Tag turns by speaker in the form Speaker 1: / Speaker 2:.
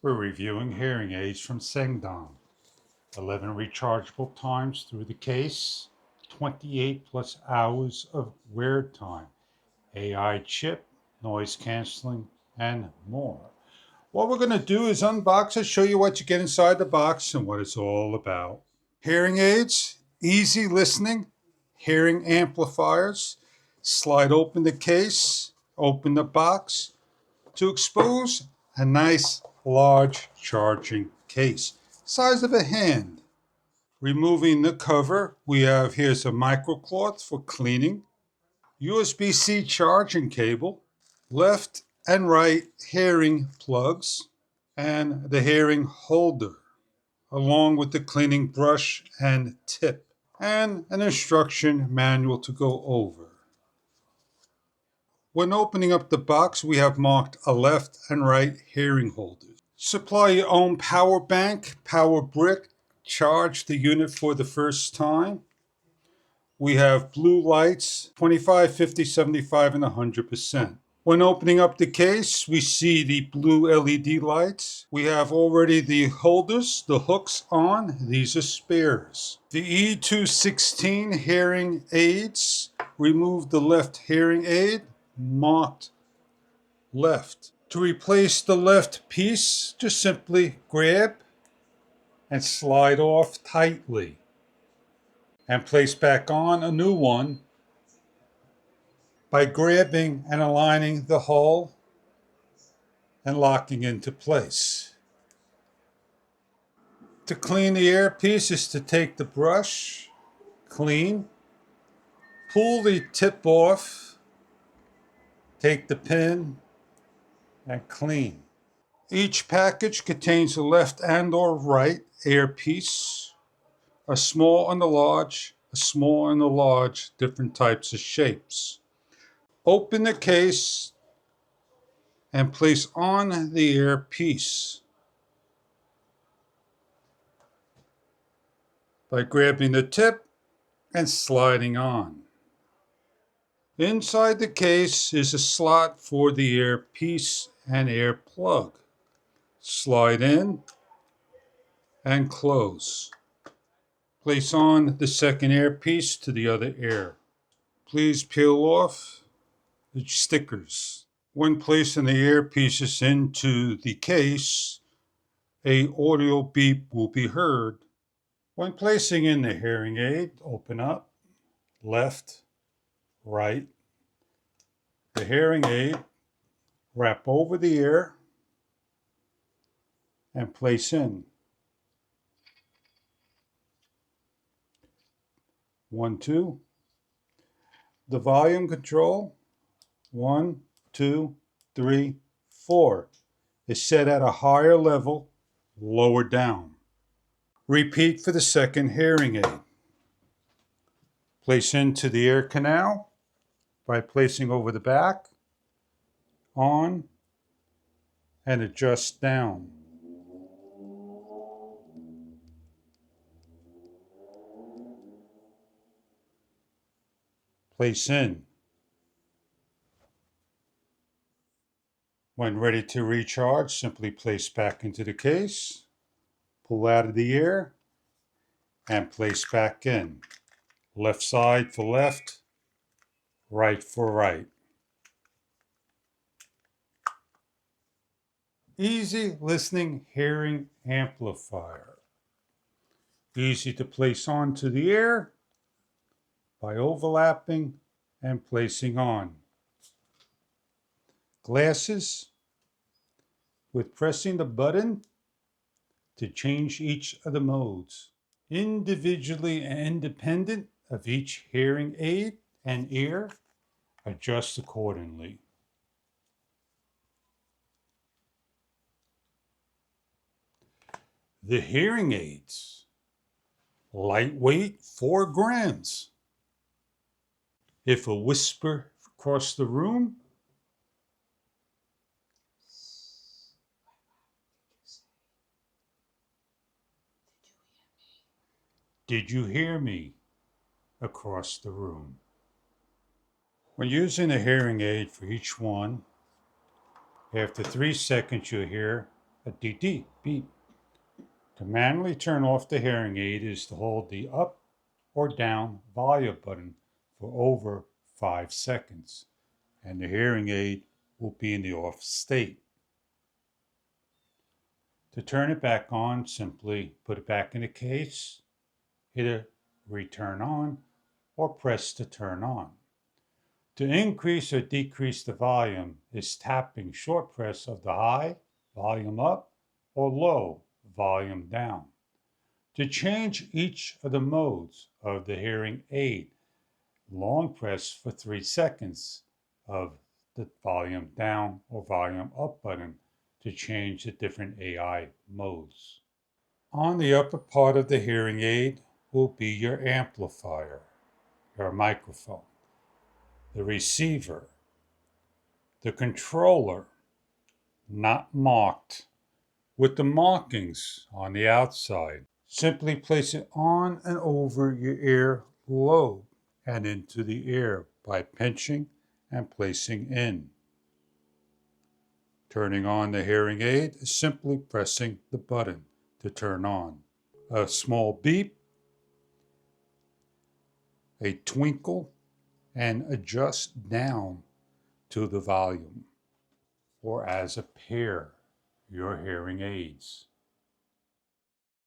Speaker 1: We're reviewing hearing aids from Sengdong. 11 rechargeable times through the case, 28 plus hours of wear time, AI chip, noise canceling, and more. What we're going to do is unbox it, show you what you get inside the box and what it's all about. Hearing aids, easy listening, hearing amplifiers. Slide open the case, open the box to expose a nice large charging case, size of a hand. Removing the cover, we have here's a microcloth for cleaning, USB-C charging cable, left and right hearing plugs, and the hearing holder, along with the cleaning brush and tip, and an instruction manual to go over. When opening up the box, we have marked a left and right hearing holders. Supply your own power bank, power brick, charge the unit for the first time. We have blue lights, 25, 50, 75, and 100%. When opening up the case, we see the blue LED lights. We have already the holders, the hooks on. These are spares. The E216 hearing aids. Remove the left hearing aid, marked left. To replace the left piece, just simply grab and slide off tightly and place back on a new one by grabbing and aligning the hole and locking into place. To clean the earpiece is to take the brush, clean, pull the tip off, take the pin, and clean. Each package contains a left and or right earpiece, a small and a large, different types of shapes. Open the case and place on the earpiece by grabbing the tip and sliding on. Inside the case is a slot for the earpiece and ear plug. Slide in and close. Place on the second earpiece to the other ear. Please peel off the stickers. When placing the earpieces into the case, an audio beep will be heard. When placing in the hearing aid, open up, left, right. The hearing aid, wrap over the ear, and place in. 1, 2. The volume control, 1, 2, 3, 4, is set at a higher level, lower down. Repeat for the second hearing aid. Place into the ear canal by placing over the back, on, and adjust down. Place in. When ready to recharge, simply place back into the case, pull out of the ear, and place back in. Left side for left, right for right. Easy listening hearing amplifier. Easy to place onto the ear by overlapping and placing on. Glasses with pressing the button to change each of the modes. Individually and independent of each hearing aid and ear, adjust accordingly. The hearing aids, lightweight, 4 grams. If a whisper across the room, did you hear me? Across the room. When using a hearing aid for each one, after 3 seconds you'll hear a DD, beep. To manually turn off the hearing aid is to hold the up or down volume button for over 5 seconds, and the hearing aid will be in the off state. To turn it back on, simply put it back in the case, hit a return on, or press to turn on. To increase or decrease the volume is tapping short press of the high, volume up, or low, volume down. To change each of the modes of the hearing aid, long press for 3 seconds of the volume down or volume up button to change the different AI modes. On the upper part of the hearing aid will be your amplifier, your microphone, the receiver, the controller, not marked, with the markings on the outside. Simply place it on and over your ear lobe and into the ear by pinching and placing in. Turning on the hearing aid is simply pressing the button to turn on. A small beep, a twinkle, and adjust down to the volume, or as a pair, your hearing aids.